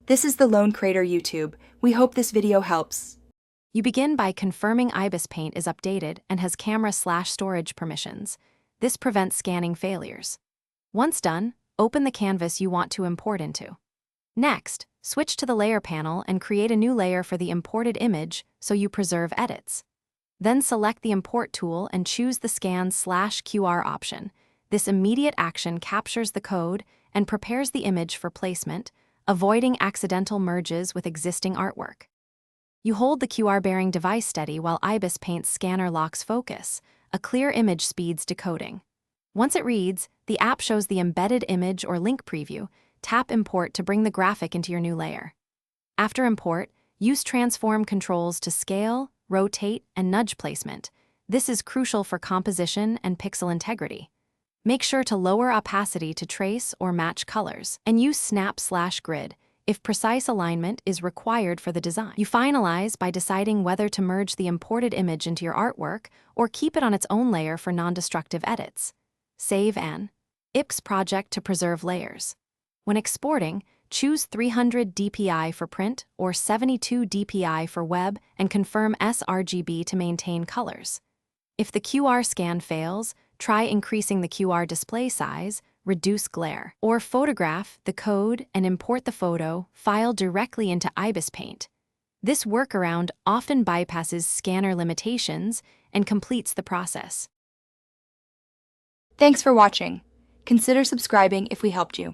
This is the Lone Crater YouTube. We hope this video helps. You begin by confirming Ibis Paint is updated and has camera/storage permissions. This prevents scanning failures. Once done, open the canvas you want to import into. Next, switch to the layer panel and create a new layer for the imported image so you preserve edits. Then select the import tool and choose the scan/QR option. This immediate action captures the code and prepares the image for placement, avoiding accidental merges with existing artwork. You hold the QR-bearing device steady while Ibis Paint's scanner locks focus. A clear image speeds decoding. Once it reads, the app shows the embedded image or link preview. Tap Import to bring the graphic into your new layer. After import, use transform controls to scale, rotate, and nudge placement. This is crucial for composition and pixel integrity. Make sure to lower opacity to trace or match colors, and use snap/grid if precise alignment is required for the design. You finalize by deciding whether to merge the imported image into your artwork or keep it on its own layer for non-destructive edits. Save an IPS project to preserve layers. When exporting, choose 300 dpi for print or 72 dpi for web and confirm sRGB to maintain colors. If the QR scan fails, try increasing the QR display size, reduce glare, or photograph the code and import the photo file directly into Ibis Paint. This workaround often bypasses scanner limitations and completes the process. Thanks for watching. Consider subscribing if we helped you.